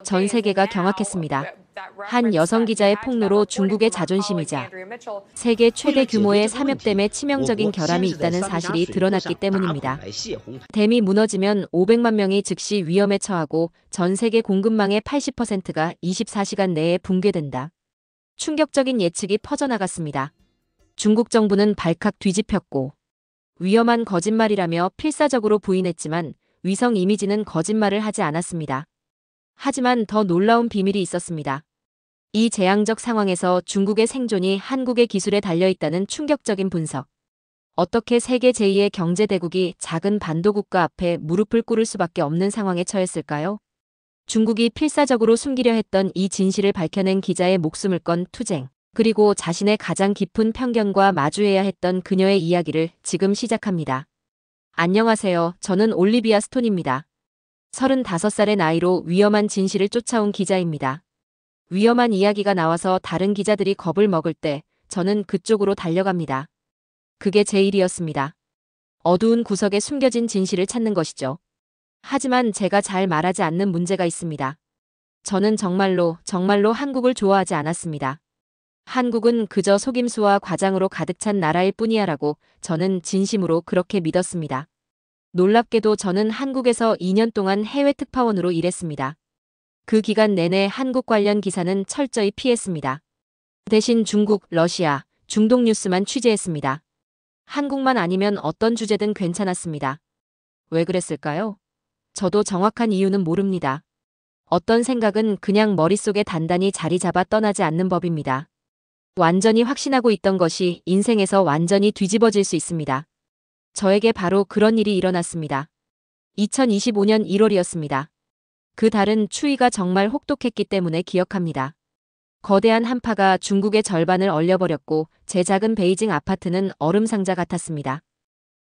전 세계가 경악했습니다. 한 여성 기자의 폭로로 중국의 자존심이자 세계 최대 규모의 삼엽댐에 치명적인 결함이 있다는 사실이 드러났기 때문입니다. 댐이 무너지면 500만 명이 즉시 위험에 처하고 전 세계 공급망의 80%가 24시간 내에 붕괴된다. 충격적인 예측이 퍼져나갔습니다. 중국 정부는 발칵 뒤집혔고 위험한 거짓말이라며 필사적으로 부인했지만 위성 이미지는 거짓말을 하지 않았습니다. 하지만 더 놀라운 비밀이 있었습니다. 이 재앙적 상황에서 중국의 생존이 한국의 기술에 달려있다는 충격적인 분석. 어떻게 세계 제2의 경제대국이 작은 반도국가 앞에 무릎을 꿇을 수밖에 없는 상황에 처했을까요? 중국이 필사적으로 숨기려 했던 이 진실을 밝혀낸 기자의 목숨을 건 투쟁, 그리고 자신의 가장 깊은 편견과 마주해야 했던 그녀의 이야기를 지금 시작합니다. 안녕하세요. 저는 올리비아 스톤입니다. 35살의 나이로 위험한 진실을 쫓아온 기자입니다. 위험한 이야기가 나와서 다른 기자들이 겁을 먹을 때 저는 그쪽으로 달려갑니다. 그게 제 일이었습니다. 어두운 구석에 숨겨진 진실을 찾는 것이죠. 하지만 제가 잘 말하지 않는 문제가 있습니다. 저는 정말로 한국을 좋아하지 않았습니다. 한국은 그저 속임수와 과장으로 가득 찬 나라일 뿐이야라고 저는 진심으로 그렇게 믿었습니다. 놀랍게도 저는 한국에서 2년 동안 해외 특파원으로 일했습니다. 그 기간 내내 한국 관련 기사는 철저히 피했습니다. 대신 중국, 러시아, 중동 뉴스만 취재했습니다. 한국만 아니면 어떤 주제든 괜찮았습니다. 왜 그랬을까요? 저도 정확한 이유는 모릅니다. 어떤 생각은 그냥 머릿속에 단단히 자리 잡아 떠나지 않는 법입니다. 완전히 확신하고 있던 것이 인생에서 완전히 뒤집어질 수 있습니다. 저에게 바로 그런 일이 일어났습니다. 2025년 1월이었습니다. 그 달은 추위가 정말 혹독했기 때문에 기억합니다. 거대한 한파가 중국의 절반을 얼려버렸고 제 작은 베이징 아파트는 얼음 상자 같았습니다.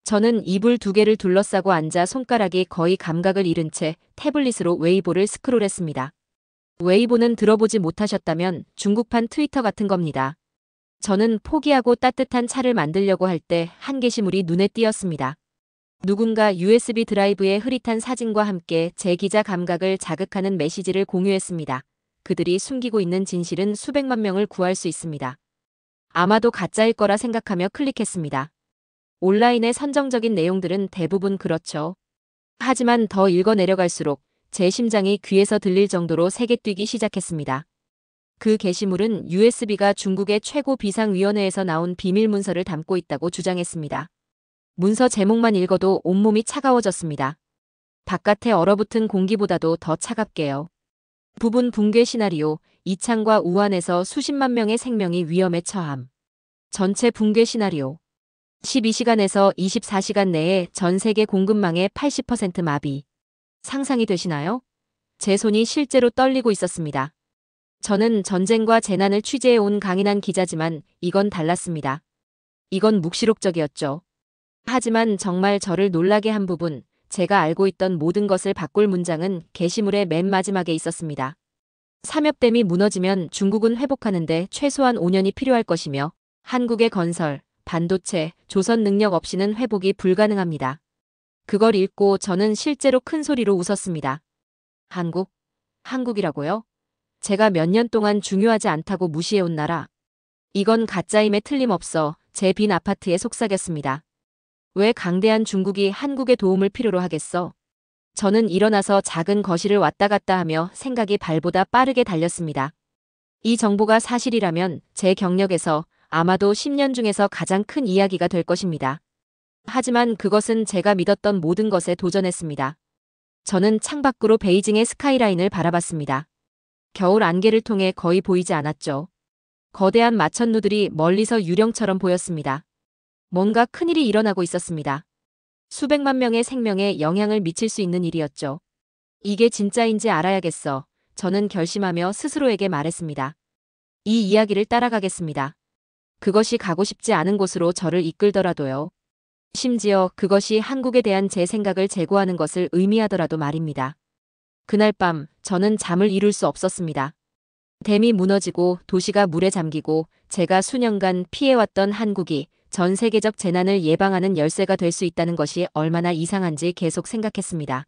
저는 이불 2개를 둘러싸고 앉아 손가락이 거의 감각을 잃은 채 태블릿으로 웨이보를 스크롤했습니다. 웨이보는 들어보지 못하셨다면 중국판 트위터 같은 겁니다. 저는 포기하고 따뜻한 차를 만들려고 할 때 한 게시물이 눈에 띄었습니다. 누군가 USB 드라이브의 흐릿한 사진과 함께 제 기자 감각을 자극하는 메시지를 공유했습니다. 그들이 숨기고 있는 진실은 수백만 명을 구할 수 있습니다. 아마도 가짜일 거라 생각하며 클릭했습니다. 온라인의 선정적인 내용들은 대부분 그렇죠. 하지만 더 읽어 내려갈수록 제 심장이 귀에서 들릴 정도로 세게 뛰기 시작했습니다. 그 게시물은 USB가 중국의 최고 비상위원회에서 나온 비밀 문서를 담고 있다고 주장했습니다. 문서 제목만 읽어도 온몸이 차가워졌습니다. 바깥에 얼어붙은 공기보다도 더 차갑게요. 부분 붕괴 시나리오, 이창과 우한에서 수십만 명의 생명이 위험에 처함. 전체 붕괴 시나리오. 12시간에서 24시간 내에 전 세계 공급망의 80% 마비. 상상이 되시나요? 제 손이 실제로 떨리고 있었습니다. 저는 전쟁과 재난을 취재해온 강인한 기자지만 이건 달랐습니다. 이건 묵시록적이었죠. 하지만 정말 저를 놀라게 한 부분, 제가 알고 있던 모든 것을 바꿀 문장은 게시물의 맨 마지막에 있었습니다. 삼엽댐이 무너지면 중국은 회복하는데 최소한 5년이 필요할 것이며 한국의 건설, 반도체, 조선 능력 없이는 회복이 불가능합니다. 그걸 읽고 저는 실제로 큰 소리로 웃었습니다. 한국? 한국이라고요? 제가 몇 년 동안 중요하지 않다고 무시해온 나라. 이건 가짜임에 틀림없어 제 빈 아파트에 속삭였습니다. 왜 강대한 중국이 한국의 도움을 필요로 하겠어? 저는 일어나서 작은 거실을 왔다 갔다 하며 생각이 발보다 빠르게 달렸습니다. 이 정보가 사실이라면 제 경력에서 아마도 10년 중에서 가장 큰 이야기가 될 것입니다. 하지만 그것은 제가 믿었던 모든 것에 도전했습니다. 저는 창밖으로 베이징의 스카이라인을 바라봤습니다. 겨울 안개를 통해 거의 보이지 않았죠. 거대한 마천루들이 멀리서 유령처럼 보였습니다. 뭔가 큰일이 일어나고 있었습니다. 수백만 명의 생명에 영향을 미칠 수 있는 일이었죠. 이게 진짜인지 알아야겠어. 저는 결심하며 스스로에게 말했습니다. 이 이야기를 따라가겠습니다. 그것이 가고 싶지 않은 곳으로 저를 이끌더라도요. 심지어 그것이 한국에 대한 제 생각을 제고하는 것을 의미하더라도 말입니다. 그날 밤 저는 잠을 이룰 수 없었습니다. 댐이 무너지고 도시가 물에 잠기고 제가 수년간 피해왔던 한국이 전 세계적 재난을 예방하는 열쇠가 될 수 있다는 것이 얼마나 이상한지 계속 생각했습니다.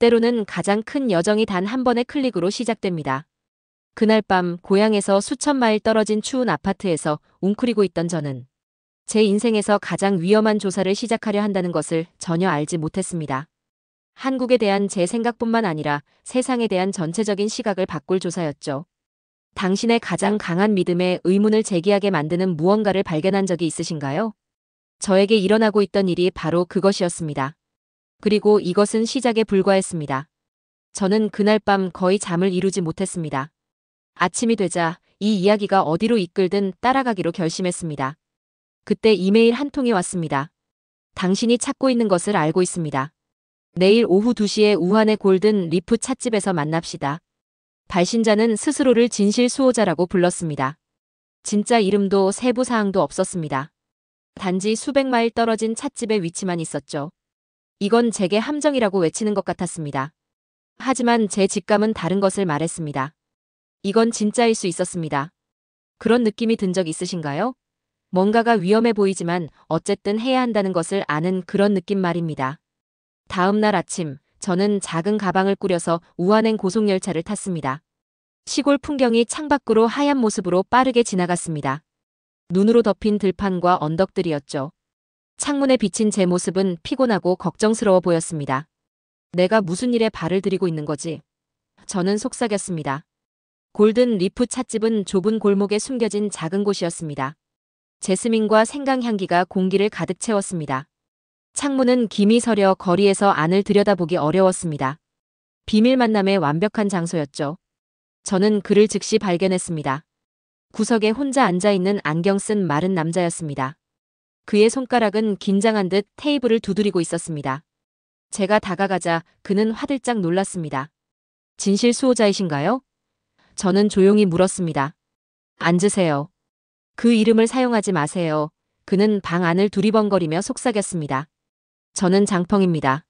때로는 가장 큰 여정이 단 한 번의 클릭으로 시작됩니다. 그날 밤 고향에서 수천 마일 떨어진 추운 아파트에서 웅크리고 있던 저는 제 인생에서 가장 위험한 조사를 시작하려 한다는 것을 전혀 알지 못했습니다. 한국에 대한 제 생각뿐만 아니라 세상에 대한 전체적인 시각을 바꿀 조사였죠. 당신의 가장 강한 믿음에 의문을 제기하게 만드는 무언가를 발견한 적이 있으신가요? 저에게 일어나고 있던 일이 바로 그것이었습니다. 그리고 이것은 시작에 불과했습니다. 저는 그날 밤 거의 잠을 이루지 못했습니다. 아침이 되자 이 이야기가 어디로 이끌든 따라가기로 결심했습니다. 그때 이메일 한 통이 왔습니다. 당신이 찾고 있는 것을 알고 있습니다. 내일 오후 2시에 우한의 골든 리프 찻집에서 만납시다. 발신자는 스스로를 진실 수호자라고 불렀습니다. 진짜 이름도 세부 사항도 없었습니다. 단지 수백 마일 떨어진 찻집의 위치만 있었죠. 이건 제게 함정이라고 외치는 것 같았습니다. 하지만 제 직감은 다른 것을 말했습니다. 이건 진짜일 수 있었습니다. 그런 느낌이 든 적 있으신가요? 뭔가가 위험해 보이지만 어쨌든 해야 한다는 것을 아는 그런 느낌 말입니다. 다음 날 아침, 저는 작은 가방을 꾸려서 우한행 고속열차를 탔습니다. 시골 풍경이 창밖으로 하얀 모습으로 빠르게 지나갔습니다. 눈으로 덮인 들판과 언덕들이었죠. 창문에 비친 제 모습은 피곤하고 걱정스러워 보였습니다. 내가 무슨 일에 발을 들이고 있는 거지? 저는 속삭였습니다. 골든 리프 찻집은 좁은 골목에 숨겨진 작은 곳이었습니다. 제스민과 생강 향기가 공기를 가득 채웠습니다. 창문은 김이 서려 거리에서 안을 들여다보기 어려웠습니다. 비밀 만남의 완벽한 장소였죠. 저는 그를 즉시 발견했습니다. 구석에 혼자 앉아있는 안경 쓴 마른 남자였습니다. 그의 손가락은 긴장한 듯 테이블을 두드리고 있었습니다. 제가 다가가자 그는 화들짝 놀랐습니다. 진실 수호자이신가요? 저는 조용히 물었습니다. 앉으세요. 그 이름을 사용하지 마세요. 그는 방 안을 두리번거리며 속삭였습니다. 저는 장펑입니다.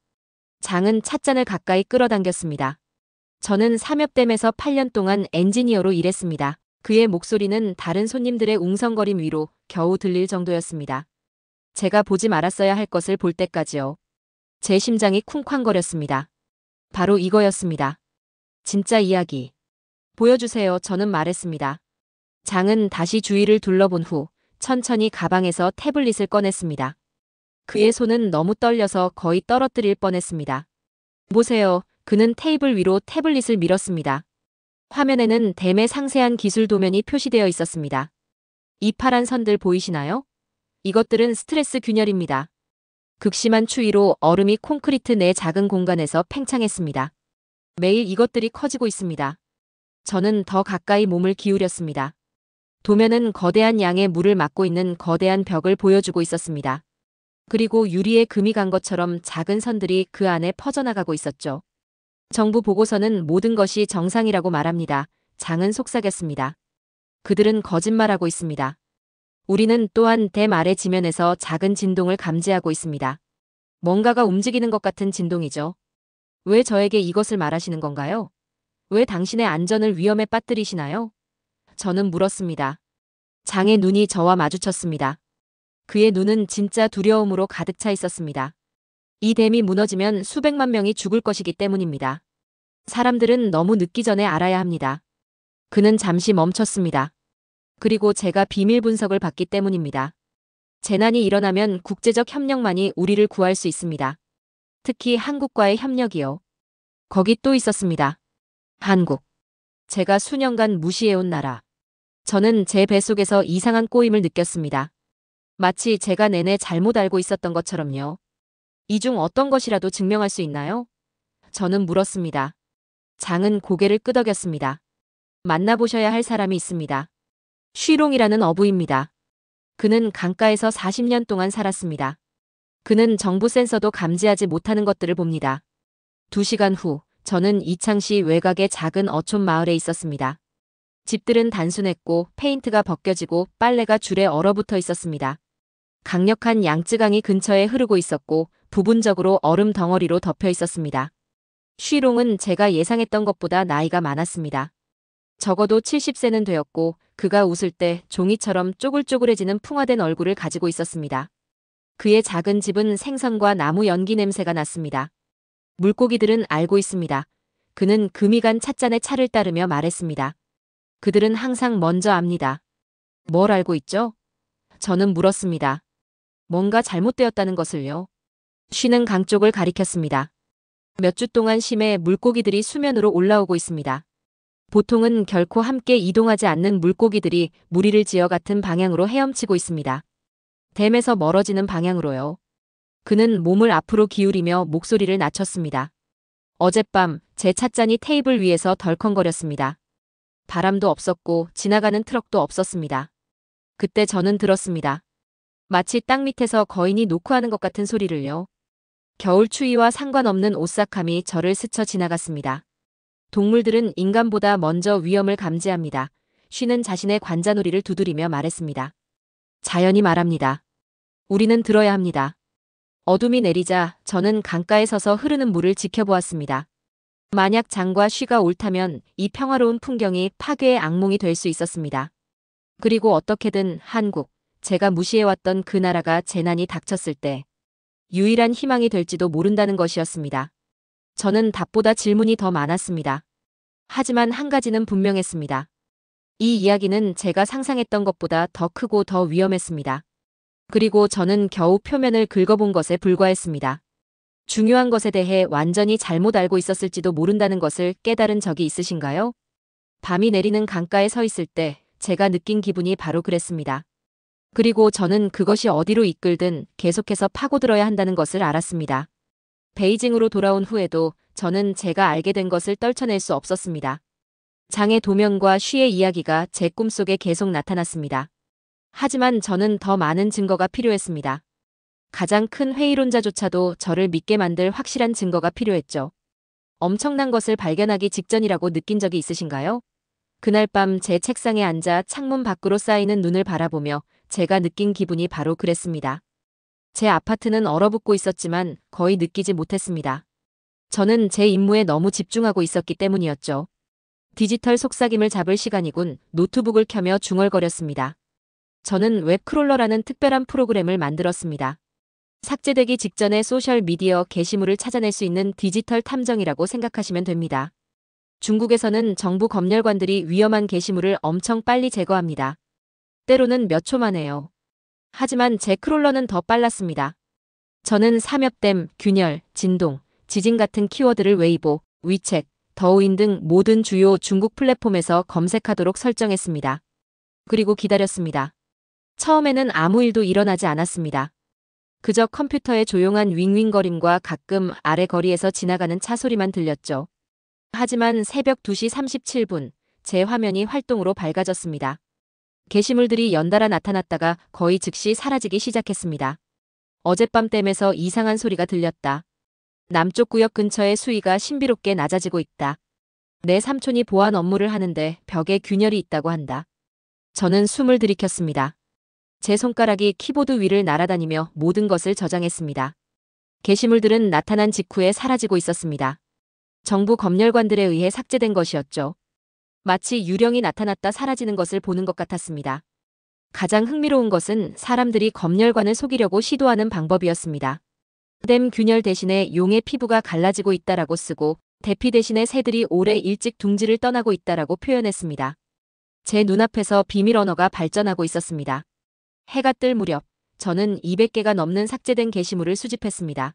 장은 찻잔을 가까이 끌어당겼습니다. 저는 삼엽댐에서 8년 동안 엔지니어로 일했습니다. 그의 목소리는 다른 손님들의 웅성거림 위로 겨우 들릴 정도였습니다. 제가 보지 말았어야 할 것을 볼 때까지요. 제 심장이 쿵쾅거렸습니다. 바로 이거였습니다. 진짜 이야기. 보여주세요. 저는 말했습니다. 장은 다시 주위를 둘러본 후 천천히 가방에서 태블릿을 꺼냈습니다. 그의 손은 너무 떨려서 거의 떨어뜨릴 뻔했습니다. 보세요. 그는 테이블 위로 태블릿을 밀었습니다. 화면에는 댐의 상세한 기술 도면이 표시되어 있었습니다. 이 파란 선들 보이시나요? 이것들은 스트레스 균열입니다. 극심한 추위로 얼음이 콘크리트 내 작은 공간에서 팽창했습니다. 매일 이것들이 커지고 있습니다. 저는 더 가까이 몸을 기울였습니다. 도면은 거대한 양의 물을 막고 있는 거대한 벽을 보여주고 있었습니다. 그리고 유리에 금이 간 것처럼 작은 선들이 그 안에 퍼져나가고 있었죠. 정부 보고서는 모든 것이 정상이라고 말합니다. 장은 속삭였습니다. 그들은 거짓말하고 있습니다. 우리는 또한 댐 아래 지면에서 작은 진동을 감지하고 있습니다. 뭔가가 움직이는 것 같은 진동이죠. 왜 저에게 이것을 말하시는 건가요? 왜 당신의 안전을 위험에 빠뜨리시나요? 저는 물었습니다. 장의 눈이 저와 마주쳤습니다. 그의 눈은 진짜 두려움으로 가득 차 있었습니다. 이 댐이 무너지면 수백만 명이 죽을 것이기 때문입니다. 사람들은 너무 늦기 전에 알아야 합니다. 그는 잠시 멈췄습니다. 그리고 제가 비밀 분석을 받기 때문입니다. 재난이 일어나면 국제적 협력만이 우리를 구할 수 있습니다. 특히 한국과의 협력이요. 거기 또 있었습니다. 한국. 제가 수년간 무시해온 나라. 저는 제 뱃속에서 이상한 꼬임을 느꼈습니다. 마치 제가 내내 잘못 알고 있었던 것처럼요. 이 중 어떤 것이라도 증명할 수 있나요? 저는 물었습니다. 장은 고개를 끄덕였습니다. 만나보셔야 할 사람이 있습니다. 쉬롱이라는 어부입니다. 그는 강가에서 40년 동안 살았습니다. 그는 정부 센서도 감지하지 못하는 것들을 봅니다. 2시간 후 저는 이창시 외곽의 작은 어촌 마을에 있었습니다. 집들은 단순했고 페인트가 벗겨지고 빨래가 줄에 얼어붙어 있었습니다. 강력한 양쯔강이 근처에 흐르고 있었고 부분적으로 얼음 덩어리로 덮여 있었습니다. 쉬롱은 제가 예상했던 것보다 나이가 많았습니다. 적어도 70세는 되었고 그가 웃을 때 종이처럼 쪼글쪼글해지는 풍화된 얼굴을 가지고 있었습니다. 그의 작은 집은 생선과 나무 연기 냄새가 났습니다. 물고기들은 알고 있습니다. 그는 금이 간 찻잔의 차를 따르며 말했습니다. 그들은 항상 먼저 압니다. 뭘 알고 있죠? 저는 물었습니다. 뭔가 잘못되었다는 것을요. 쉬는 강 쪽을 가리켰습니다. 몇 주 동안 심해 물고기들이 수면으로 올라오고 있습니다. 보통은 결코 함께 이동하지 않는 물고기들이 무리를 지어 같은 방향으로 헤엄치고 있습니다. 댐에서 멀어지는 방향으로요. 그는 몸을 앞으로 기울이며 목소리를 낮췄습니다. 어젯밤 제 찻잔이 테이블 위에서 덜컹거렸습니다. 바람도 없었고 지나가는 트럭도 없었습니다. 그때 저는 들었습니다. 마치 땅 밑에서 거인이 노크하는 것 같은 소리를요. 겨울 추위와 상관없는 오싹함이 저를 스쳐 지나갔습니다. 동물들은 인간보다 먼저 위험을 감지합니다. 쉬는 자신의 관자놀이를 두드리며 말했습니다. 자연이 말합니다. 우리는 들어야 합니다. 어둠이 내리자 저는 강가에 서서 흐르는 물을 지켜보았습니다. 만약 장과 쉬가 옳다면 이 평화로운 풍경이 파괴의 악몽이 될 수 있었습니다. 그리고 어떻게든 한국, 제가 무시해왔던 그 나라가 재난이 닥쳤을 때 유일한 희망이 될지도 모른다는 것이었습니다. 저는 답보다 질문이 더 많았습니다. 하지만 한 가지는 분명했습니다. 이 이야기는 제가 상상했던 것보다 더 크고 더 위험했습니다. 그리고 저는 겨우 표면을 긁어본 것에 불과했습니다. 중요한 것에 대해 완전히 잘못 알고 있었을지도 모른다는 것을 깨달은 적이 있으신가요? 밤이 내리는 강가에 서 있을 때 제가 느낀 기분이 바로 그랬습니다. 그리고 저는 그것이 어디로 이끌든 계속해서 파고들어야 한다는 것을 알았습니다. 베이징으로 돌아온 후에도 저는 제가 알게 된 것을 떨쳐낼 수 없었습니다. 장의 도면과 쉬의 이야기가 제 꿈속에 계속 나타났습니다. 하지만 저는 더 많은 증거가 필요했습니다. 가장 큰 회의론자조차도 저를 믿게 만들 확실한 증거가 필요했죠. 엄청난 것을 발견하기 직전이라고 느낀 적이 있으신가요? 그날 밤 제 책상에 앉아 창문 밖으로 쌓이는 눈을 바라보며 제가 느낀 기분이 바로 그랬습니다. 제 아파트는 얼어붙고 있었지만 거의 느끼지 못했습니다. 저는 제 임무에 너무 집중하고 있었기 때문이었죠. 디지털 속삭임을 잡을 시간이군. 노트북을 켜며 중얼거렸습니다. 저는 웹크롤러라는 특별한 프로그램을 만들었습니다. 삭제되기 직전에 소셜미디어 게시물을 찾아낼 수 있는 디지털 탐정이라고 생각하시면 됩니다. 중국에서는 정부 검열관들이 위험한 게시물을 엄청 빨리 제거합니다. 때로는 몇 초 만에요. 하지만 제 크롤러는 더 빨랐습니다. 저는 삼엽댐, 균열, 진동, 지진 같은 키워드를 웨이보, 위챗, 더우인 등 모든 주요 중국 플랫폼에서 검색하도록 설정했습니다. 그리고 기다렸습니다. 처음에는 아무 일도 일어나지 않았습니다. 그저 컴퓨터의 조용한 윙윙거림과 가끔 아래 거리에서 지나가는 차 소리만 들렸죠. 하지만 새벽 2시 37분, 제 화면이 활동으로 밝아졌습니다. 게시물들이 연달아 나타났다가 거의 즉시 사라지기 시작했습니다. 어젯밤 댐에서 이상한 소리가 들렸다. 남쪽 구역 근처의 수위가 신비롭게 낮아지고 있다. 내 삼촌이 보안 업무를 하는데 벽에 균열이 있다고 한다. 저는 숨을 들이켰습니다. 제 손가락이 키보드 위를 날아다니며 모든 것을 저장했습니다. 게시물들은 나타난 직후에 사라지고 있었습니다. 정부 검열관들에 의해 삭제된 것이었죠. 마치 유령이 나타났다 사라지는 것을 보는 것 같았습니다. 가장 흥미로운 것은 사람들이 검열관을 속이려고 시도하는 방법이었습니다. 댐 균열 대신에 용의 피부가 갈라지고 있다라고 쓰고 대피 대신에 새들이 올해 일찍 둥지를 떠나고 있다라고 표현했습니다. 제 눈앞에서 비밀 언어가 발전하고 있었습니다. 해가 뜰 무렵 저는 200개가 넘는 삭제된 게시물을 수집했습니다.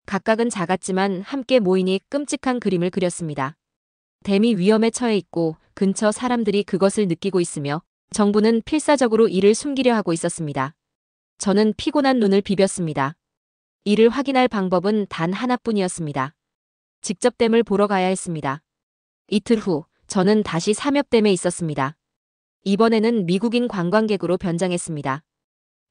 각각은 작았지만 함께 모이니 끔찍한 그림을 그렸습니다. 댐이 위험에 처해 있고 근처 사람들이 그것을 느끼고 있으며 정부는 필사적으로 이를 숨기려 하고 있었습니다. 저는 피곤한 눈을 비볐습니다. 이를 확인할 방법은 단 하나뿐이었습니다. 직접 댐을 보러 가야 했습니다. 이틀 후 저는 다시 삼엽댐에 있었습니다. 이번에는 미국인 관광객으로 변장했습니다.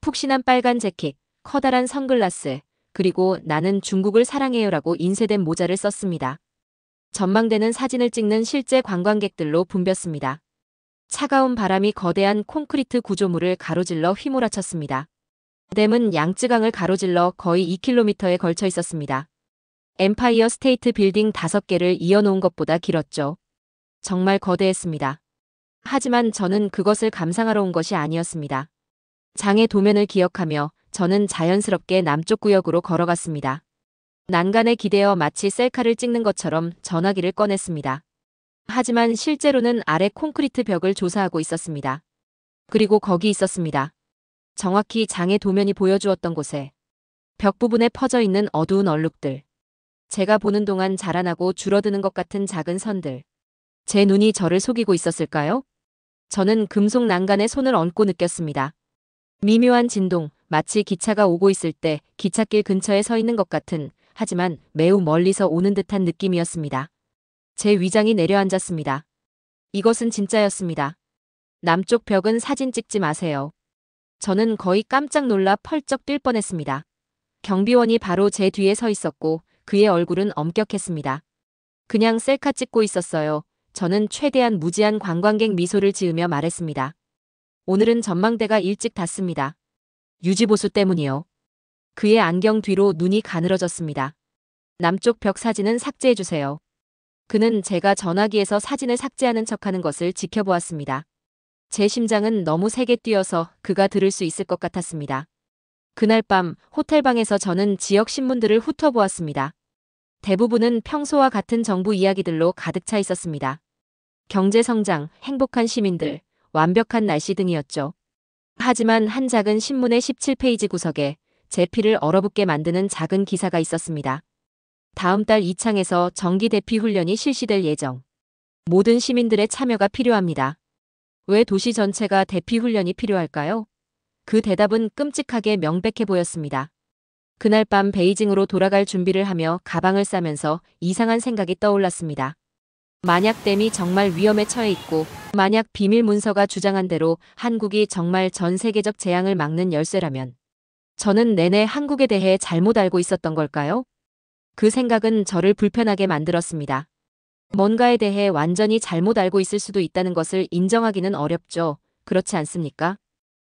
푹신한 빨간 재킷, 커다란 선글라스, 그리고 나는 중국을 사랑해요라고 인쇄된 모자를 썼습니다. 전망대는 사진을 찍는 실제 관광객들로 붐볐습니다. 차가운 바람이 거대한 콘크리트 구조물을 가로질러 휘몰아쳤습니다. 댐은 양쯔강을 가로질러 거의 2km에 걸쳐 있었습니다. 엠파이어 스테이트 빌딩 5개를 이어놓은 것보다 길었죠. 정말 거대했습니다. 하지만 저는 그것을 감상하러 온 것이 아니었습니다. 장의 도면을 기억하며 저는 자연스럽게 남쪽 구역으로 걸어갔습니다. 난간에 기대어 마치 셀카를 찍는 것처럼 전화기를 꺼냈습니다. 하지만 실제로는 아래 콘크리트 벽을 조사하고 있었습니다. 그리고 거기 있었습니다. 정확히 장의 도면이 보여주었던 곳에 벽 부분에 퍼져 있는 어두운 얼룩들. 제가 보는 동안 자라나고 줄어드는 것 같은 작은 선들. 제 눈이 저를 속이고 있었을까요? 저는 금속 난간에 손을 얹고 느꼈습니다. 미묘한 진동, 마치 기차가 오고 있을 때 기찻길 근처에 서 있는 것 같은, 하지만 매우 멀리서 오는 듯한 느낌이었습니다. 제 위장이 내려앉았습니다. 이것은 진짜였습니다. 남쪽 벽은 사진 찍지 마세요. 저는 거의 깜짝 놀라 펄쩍 뛸 뻔했습니다. 경비원이 바로 제 뒤에 서 있었고 그의 얼굴은 엄격했습니다. 그냥 셀카 찍고 있었어요. 저는 최대한 무지한 관광객 미소를 지으며 말했습니다. 오늘은 전망대가 일찍 닫습니다. 유지보수 때문이요. 그의 안경 뒤로 눈이 가늘어졌습니다. 남쪽 벽 사진은 삭제해주세요. 그는 제가 전화기에서 사진을 삭제하는 척하는 것을 지켜보았습니다. 제 심장은 너무 세게 뛰어서 그가 들을 수 있을 것 같았습니다. 그날 밤 호텔방에서 저는 지역 신문들을 훑어보았습니다. 대부분은 평소와 같은 정부 이야기들로 가득 차 있었습니다. 경제 성장, 행복한 시민들, 완벽한 날씨 등이었죠. 하지만 한 작은 신문의 17페이지 구석에 제 피를 얼어붙게 만드는 작은 기사가 있었습니다. 다음 달 이창에서 정기 대피 훈련이 실시될 예정. 모든 시민들의 참여가 필요합니다. 왜 도시 전체가 대피 훈련이 필요할까요? 그 대답은 끔찍하게 명백해 보였습니다. 그날 밤 베이징으로 돌아갈 준비를 하며 가방을 싸면서 이상한 생각이 떠올랐습니다. 만약 댐이 정말 위험에 처해 있고 만약 비밀 문서가 주장한 대로 한국이 정말 전 세계적 재앙을 막는 열쇠라면 저는 내내 한국에 대해 잘못 알고 있었던 걸까요? 그 생각은 저를 불편하게 만들었습니다. 뭔가에 대해 완전히 잘못 알고 있을 수도 있다는 것을 인정하기는 어렵죠. 그렇지 않습니까?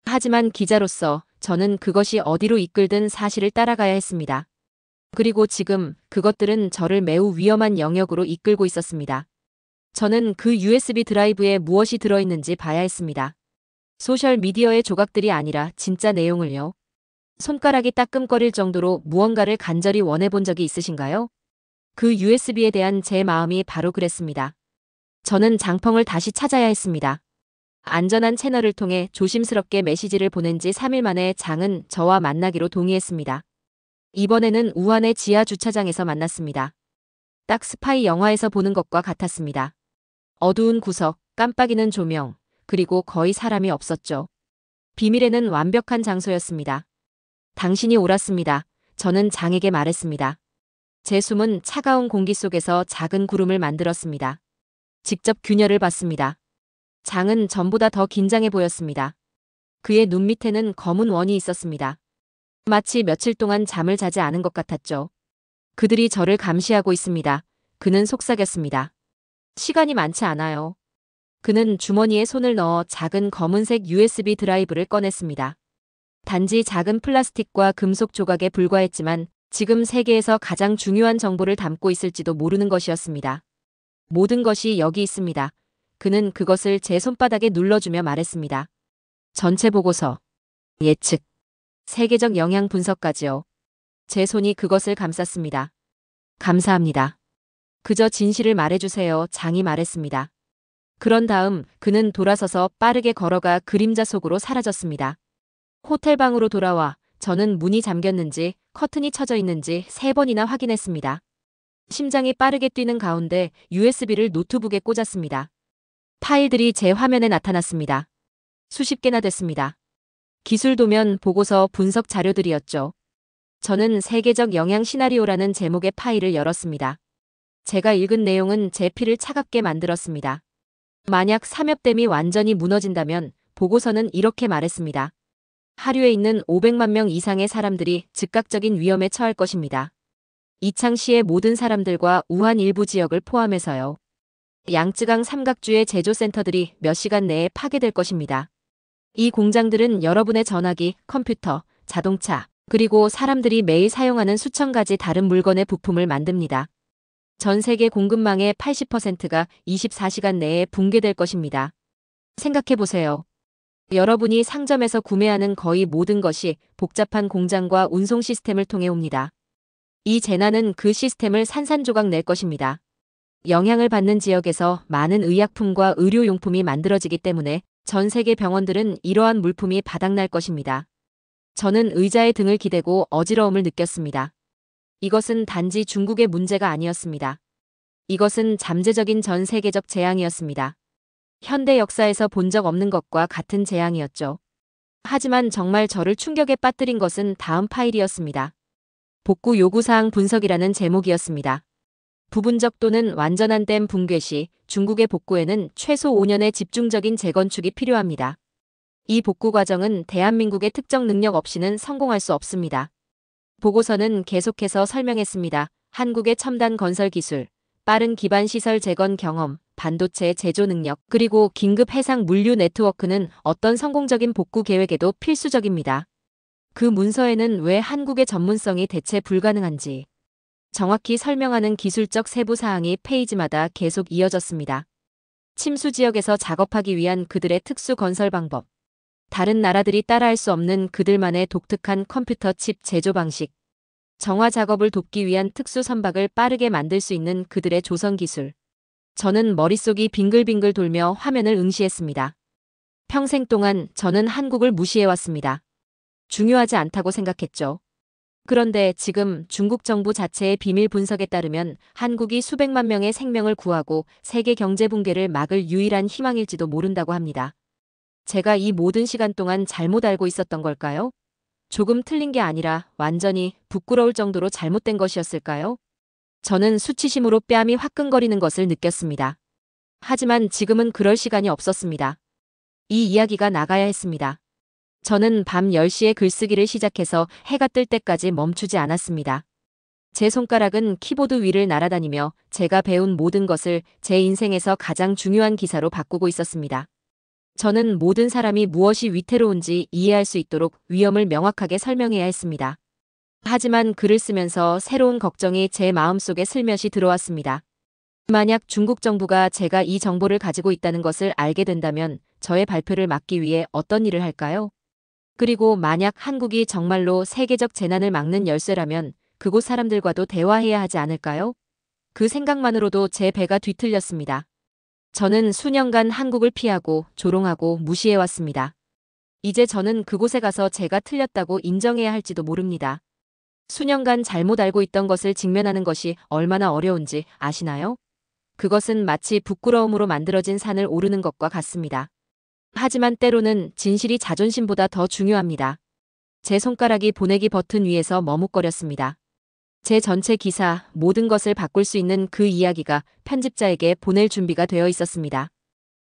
하지만 기자로서 저는 그것이 어디로 이끌든 사실을 따라가야 했습니다. 그리고 지금 그것들은 저를 매우 위험한 영역으로 이끌고 있었습니다. 저는 그 USB 드라이브에 무엇이 들어있는지 봐야 했습니다. 소셜미디어의 조각들이 아니라 진짜 내용을요. 손가락이 따끔거릴 정도로 무언가를 간절히 원해본 적이 있으신가요? 그 USB에 대한 제 마음이 바로 그랬습니다. 저는 장펑을 다시 찾아야 했습니다. 안전한 채널을 통해 조심스럽게 메시지를 보낸 지 3일 만에 장은 저와 만나기로 동의했습니다. 이번에는 우한의 지하 주차장에서 만났습니다. 딱 스파이 영화에서 보는 것과 같았습니다. 어두운 구석, 깜빡이는 조명, 그리고 거의 사람이 없었죠. 비밀에는 완벽한 장소였습니다. 당신이 옳았습니다. 저는 장에게 말했습니다. 제 숨은 차가운 공기 속에서 작은 구름을 만들었습니다. 직접 균열을 봤습니다. 장은 전보다 더 긴장해 보였습니다. 그의 눈 밑에는 검은 원이 있었습니다. 마치 며칠 동안 잠을 자지 않은 것 같았죠. 그들이 저를 감시하고 있습니다. 그는 속삭였습니다. 시간이 많지 않아요. 그는 주머니에 손을 넣어 작은 검은색 USB 드라이브를 꺼냈습니다. 단지 작은 플라스틱과 금속 조각에 불과했지만 지금 세계에서 가장 중요한 정보를 담고 있을지도 모르는 것이었습니다. 모든 것이 여기 있습니다. 그는 그것을 제 손바닥에 눌러주며 말했습니다. 전체 보고서, 예측, 세계적 영향 분석까지요. 제 손이 그것을 감쌌습니다. 감사합니다. 그저 진실을 말해주세요. 장이 말했습니다. 그런 다음 그는 돌아서서 빠르게 걸어가 그림자 속으로 사라졌습니다. 호텔방으로 돌아와 저는 문이 잠겼는지 커튼이 쳐져 있는지 3번이나 확인했습니다. 심장이 빠르게 뛰는 가운데 USB를 노트북에 꽂았습니다. 파일들이 제 화면에 나타났습니다. 수십 개나 됐습니다. 기술 도면, 보고서, 분석 자료들이었죠. 저는 세계적 영향 시나리오라는 제목의 파일을 열었습니다. 제가 읽은 내용은 제 피를 차갑게 만들었습니다. 만약 삼엽댐이 완전히 무너진다면 보고서는 이렇게 말했습니다. 하류에 있는 500만 명 이상의 사람들이 즉각적인 위험에 처할 것입니다. 이창시의 모든 사람들과 우한 일부 지역을 포함해서요. 양쯔강 삼각주의 제조센터들이 몇 시간 내에 파괴될 것입니다. 이 공장들은 여러분의 전화기, 컴퓨터, 자동차, 그리고 사람들이 매일 사용하는 수천 가지 다른 물건의 부품을 만듭니다. 전 세계 공급망의 80%가 24시간 내에 붕괴될 것입니다. 생각해보세요. 여러분이 상점에서 구매하는 거의 모든 것이 복잡한 공장과 운송 시스템을 통해 옵니다. 이 재난은 그 시스템을 산산조각 낼 것입니다. 영향을 받는 지역에서 많은 의약품과 의료용품이 만들어지기 때문에 전 세계 병원들은 이러한 물품이 바닥날 것입니다. 저는 의자에 등을 기대고 어지러움을 느꼈습니다. 이것은 단지 중국의 문제가 아니었습니다. 이것은 잠재적인 전 세계적 재앙이었습니다. 현대 역사에서 본 적 없는 것과 같은 재앙이었죠. 하지만 정말 저를 충격에 빠뜨린 것은 다음 파일이었습니다. 복구 요구사항 분석이라는 제목이었습니다. 부분적 또는 완전한 댐 붕괴 시 중국의 복구에는 최소 5년의 집중적인 재건축이 필요합니다. 이 복구 과정은 대한민국의 특정 능력 없이는 성공할 수 없습니다. 보고서는 계속해서 설명했습니다. 한국의 첨단 건설 기술, 빠른 기반 시설 재건 경험, 반도체 제조 능력, 그리고 긴급 해상 물류 네트워크는 어떤 성공적인 복구 계획에도 필수적입니다. 그 문서에는 왜 한국의 전문성이 대체 불가능한지 정확히 설명하는 기술적 세부 사항이 페이지마다 계속 이어졌습니다. 침수 지역에서 작업하기 위한 그들의 특수 건설 방법, 다른 나라들이 따라할 수 없는 그들만의 독특한 컴퓨터 칩 제조 방식, 정화 작업을 돕기 위한 특수 선박을 빠르게 만들 수 있는 그들의 조선 기술. 저는 머릿속이 빙글빙글 돌며 화면을 응시했습니다. 평생 동안 저는 한국을 무시해왔습니다. 중요하지 않다고 생각했죠. 그런데 지금 중국 정부 자체의 비밀 분석에 따르면 한국이 수백만 명의 생명을 구하고 세계 경제 붕괴를 막을 유일한 희망일지도 모른다고 합니다. 제가 이 모든 시간 동안 잘못 알고 있었던 걸까요? 조금 틀린 게 아니라 완전히 부끄러울 정도로 잘못된 것이었을까요? 저는 수치심으로 뺨이 화끈거리는 것을 느꼈습니다. 하지만 지금은 그럴 시간이 없었습니다. 이 이야기가 나가야 했습니다. 저는 밤 10시에 글쓰기를 시작해서 해가 뜰 때까지 멈추지 않았습니다. 제 손가락은 키보드 위를 날아다니며 제가 배운 모든 것을 제 인생에서 가장 중요한 기사로 바꾸고 있었습니다. 저는 모든 사람이 무엇이 위태로운지 이해할 수 있도록 위험을 명확하게 설명해야 했습니다. 하지만 글을 쓰면서 새로운 걱정이 제 마음속에 슬며시 들어왔습니다. 만약 중국 정부가 제가 이 정보를 가지고 있다는 것을 알게 된다면 저의 발표를 막기 위해 어떤 일을 할까요? 그리고 만약 한국이 정말로 세계적 재난을 막는 열쇠라면 그곳 사람들과도 대화해야 하지 않을까요? 그 생각만으로도 제 배가 뒤틀렸습니다. 저는 수년간 한국을 피하고 조롱하고 무시해왔습니다. 이제 저는 그곳에 가서 제가 틀렸다고 인정해야 할지도 모릅니다. 수년간 잘못 알고 있던 것을 직면하는 것이 얼마나 어려운지 아시나요? 그것은 마치 부끄러움으로 만들어진 산을 오르는 것과 같습니다. 하지만 때로는 진실이 자존심보다 더 중요합니다. 제 손가락이 보내기 버튼 위에서 머뭇거렸습니다. 제 전체 기사, 모든 것을 바꿀 수 있는 그 이야기가 편집자에게 보낼 준비가 되어 있었습니다.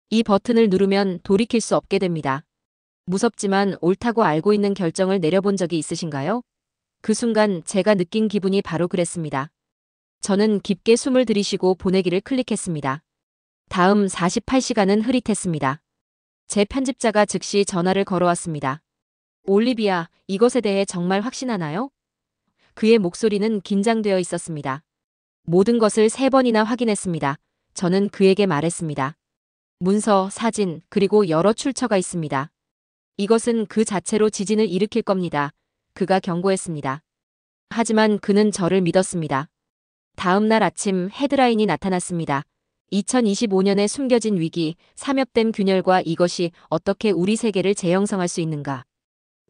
이 버튼을 누르면 돌이킬 수 없게 됩니다. 무섭지만 옳다고 알고 있는 결정을 내려본 적이 있으신가요? 그 순간 제가 느낀 기분이 바로 그랬습니다. 저는 깊게 숨을 들이쉬고 보내기를 클릭했습니다. 다음 48시간은 흐릿했습니다. 제 편집자가 즉시 전화를 걸어왔습니다. 올리비아, 이것에 대해 정말 확신하나요? 그의 목소리는 긴장되어 있었습니다. 모든 것을 3번이나 확인했습니다. 저는 그에게 말했습니다. 문서, 사진, 그리고 여러 출처가 있습니다. 이것은 그 자체로 지진을 일으킬 겁니다. 그가 경고했습니다. 하지만 그는 저를 믿었습니다. 다음 날 아침 헤드라인이 나타났습니다. 2025년에 숨겨진 위기, 삼엽댐 균열과 이것이 어떻게 우리 세계를 재형성할 수 있는가.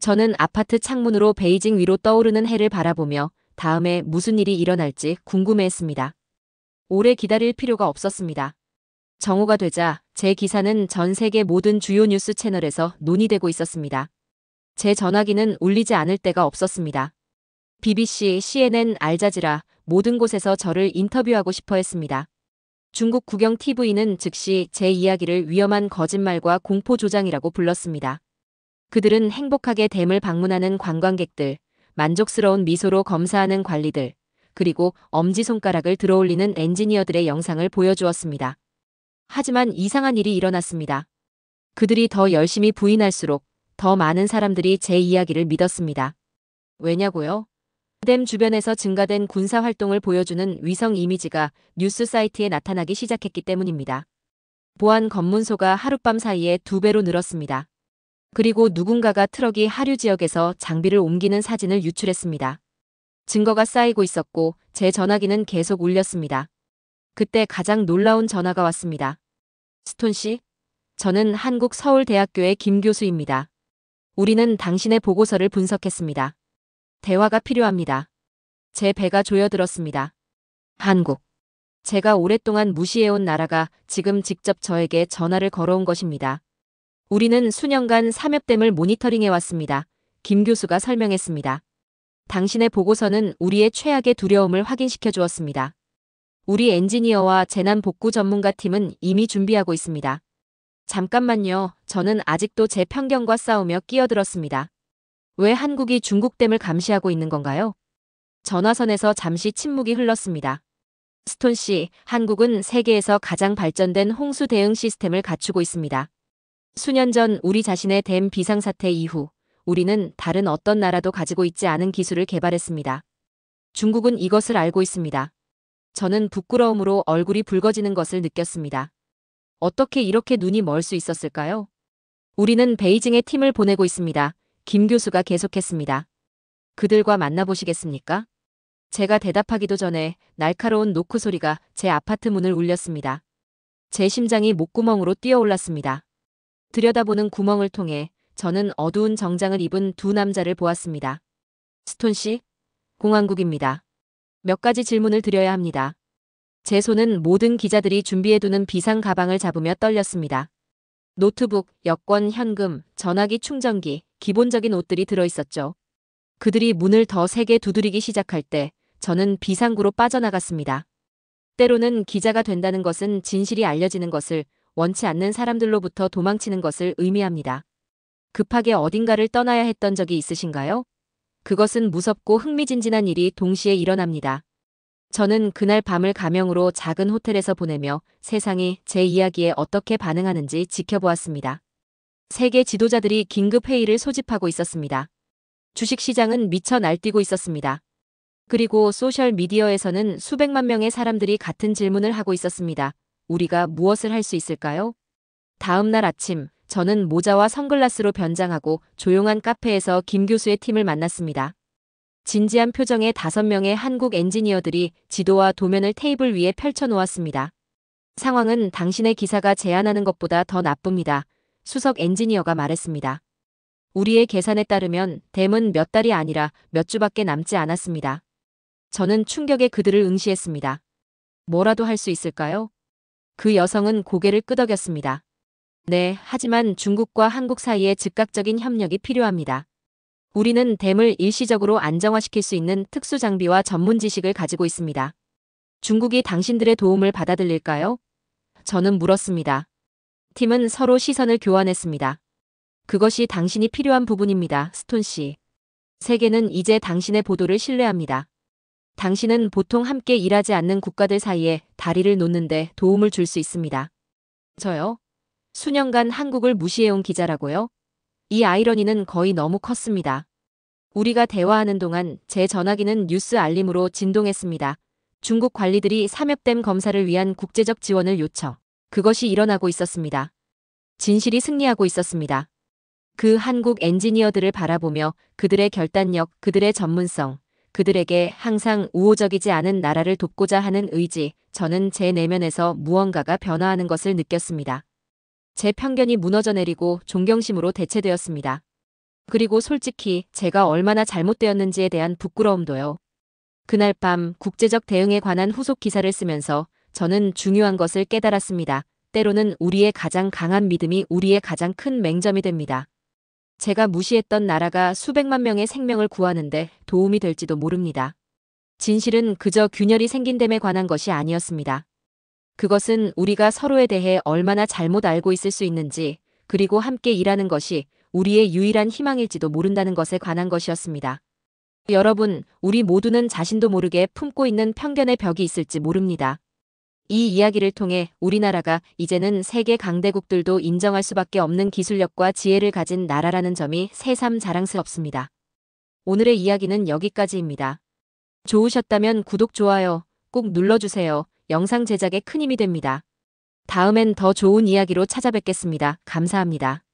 저는 아파트 창문으로 베이징 위로 떠오르는 해를 바라보며 다음에 무슨 일이 일어날지 궁금해했습니다. 오래 기다릴 필요가 없었습니다. 정오가 되자 제 기사는 전 세계 모든 주요 뉴스 채널에서 논의되고 있었습니다. 제 전화기는 울리지 않을 때가 없었습니다. BBC, CNN, 알자지라 모든 곳에서 저를 인터뷰하고 싶어 했습니다. 중국 국영 TV는 즉시 제 이야기를 위험한 거짓말과 공포 조장이라고 불렀습니다. 그들은 행복하게 댐을 방문하는 관광객들, 만족스러운 미소로 검사하는 관리들, 그리고 엄지손가락을 들어올리는 엔지니어들의 영상을 보여주었습니다. 하지만 이상한 일이 일어났습니다. 그들이 더 열심히 부인할수록 더 많은 사람들이 제 이야기를 믿었습니다. 왜냐고요? 댐 주변에서 증가된 군사 활동을 보여주는 위성 이미지가 뉴스 사이트에 나타나기 시작했기 때문입니다. 보안 검문소가 하룻밤 사이에 2배로 늘었습니다. 그리고 누군가가 트럭이 하류 지역에서 장비를 옮기는 사진을 유출했습니다. 증거가 쌓이고 있었고 제 전화기는 계속 울렸습니다. 그때 가장 놀라운 전화가 왔습니다. 스톤 씨, 저는 한국 서울대학교의 김 교수입니다. 우리는 당신의 보고서를 분석했습니다. 대화가 필요합니다. 제 배가 조여들었습니다. 한국. 제가 오랫동안 무시해온 나라가 지금 직접 저에게 전화를 걸어온 것입니다. 우리는 수년간 삼엽댐을 모니터링해왔습니다. 김 교수가 설명했습니다. 당신의 보고서는 우리의 최악의 두려움을 확인시켜 주었습니다. 우리 엔지니어와 재난 복구 전문가 팀은 이미 준비하고 있습니다. 잠깐만요. 저는 아직도 제 편견과 싸우며 끼어들었습니다. 왜 한국이 중국댐을 감시하고 있는 건가요? 전화선에서 잠시 침묵이 흘렀습니다. 스톤 씨, 한국은 세계에서 가장 발전된 홍수 대응 시스템을 갖추고 있습니다. 수년 전 우리 자신의 댐 비상사태 이후 우리는 다른 어떤 나라도 가지고 있지 않은 기술을 개발했습니다. 중국은 이것을 알고 있습니다. 저는 부끄러움으로 얼굴이 붉어지는 것을 느꼈습니다. 어떻게 이렇게 눈이 멀 수 있었을까요? 우리는 베이징에 팀을 보내고 있습니다. 김 교수가 계속했습니다. 그들과 만나보시겠습니까? 제가 대답하기도 전에 날카로운 노크 소리가 제 아파트 문을 울렸습니다. 제 심장이 목구멍으로 뛰어올랐습니다. 들여다보는 구멍을 통해 저는 어두운 정장을 입은 두 남자를 보았습니다. 스톤 씨, 공항국입니다. 몇 가지 질문을 드려야 합니다. 제 손은 모든 기자들이 준비해두는 비상 가방을 잡으며 떨렸습니다. 노트북, 여권, 현금, 전화기, 충전기, 기본적인 옷들이 들어있었죠. 그들이 문을 더 세게 두드리기 시작할 때 저는 비상구로 빠져나갔습니다. 때로는 기자가 된다는 것은 진실이 알려지는 것을 원치 않는 사람들로부터 도망치는 것을 의미합니다. 급하게 어딘가를 떠나야 했던 적이 있으신가요? 그것은 무섭고 흥미진진한 일이 동시에 일어납니다. 저는 그날 밤을 가명으로 작은 호텔에서 보내며 세상이 제 이야기에 어떻게 반응하는지 지켜보았습니다. 세계 지도자들이 긴급 회의를 소집하고 있었습니다. 주식시장은 미쳐 날뛰고 있었습니다. 그리고 소셜미디어에서는 수백만 명의 사람들이 같은 질문을 하고 있었습니다. 우리가 무엇을 할 수 있을까요? 다음 날 아침, 저는 모자와 선글라스로 변장하고 조용한 카페에서 김 교수의 팀을 만났습니다. 진지한 표정의 5명의 한국 엔지니어들이 지도와 도면을 테이블 위에 펼쳐놓았습니다. 상황은 당신의 기사가 제안하는 것보다 더 나쁩니다. 수석 엔지니어가 말했습니다. 우리의 계산에 따르면 댐은 몇 달이 아니라 몇 주밖에 남지 않았습니다. 저는 충격에 그들을 응시했습니다. 뭐라도 할 수 있을까요? 그 여성은 고개를 끄덕였습니다. 네, 하지만 중국과 한국 사이에 즉각적인 협력이 필요합니다. 우리는 댐을 일시적으로 안정화시킬 수 있는 특수 장비와 전문 지식을 가지고 있습니다. 중국이 당신들의 도움을 받아들일까요? 저는 물었습니다. 팀은 서로 시선을 교환했습니다. 그것이 당신이 필요한 부분입니다, 스톤 씨. 세계는 이제 당신의 보도를 신뢰합니다. 당신은 보통 함께 일하지 않는 국가들 사이에 다리를 놓는데 도움을 줄 수 있습니다. 저요? 수년간 한국을 무시해온 기자라고요? 이 아이러니는 거의 너무 컸습니다. 우리가 대화하는 동안 제 전화기는 뉴스 알림으로 진동했습니다. 중국 관리들이 삼엽댐 검사를 위한 국제적 지원을 요청. 그것이 일어나고 있었습니다. 진실이 승리하고 있었습니다. 그 한국 엔지니어들을 바라보며 그들의 결단력, 그들의 전문성, 그들에게 항상 우호적이지 않은 나라를 돕고자 하는 의지, 저는 제 내면에서 무언가가 변화하는 것을 느꼈습니다. 제 편견이 무너져 내리고 존경심으로 대체되었습니다. 그리고 솔직히 제가 얼마나 잘못되었는지에 대한 부끄러움도요. 그날 밤 국제적 대응에 관한 후속 기사를 쓰면서 저는 중요한 것을 깨달았습니다. 때로는 우리의 가장 강한 믿음이 우리의 가장 큰 맹점이 됩니다. 제가 무시했던 나라가 수백만 명의 생명을 구하는데 도움이 될지도 모릅니다. 진실은 그저 균열이 생긴 댐에 관한 것이 아니었습니다. 그것은 우리가 서로에 대해 얼마나 잘못 알고 있을 수 있는지, 그리고 함께 일하는 것이 우리의 유일한 희망일지도 모른다는 것에 관한 것이었습니다. 여러분, 우리 모두는 자신도 모르게 품고 있는 편견의 벽이 있을지 모릅니다. 이 이야기를 통해 우리나라가 이제는 세계 강대국들도 인정할 수밖에 없는 기술력과 지혜를 가진 나라라는 점이 새삼 자랑스럽습니다. 오늘의 이야기는 여기까지입니다. 좋으셨다면 구독, 좋아요 꼭 눌러주세요. 영상 제작에 큰 힘이 됩니다. 다음엔 더 좋은 이야기로 찾아뵙겠습니다. 감사합니다.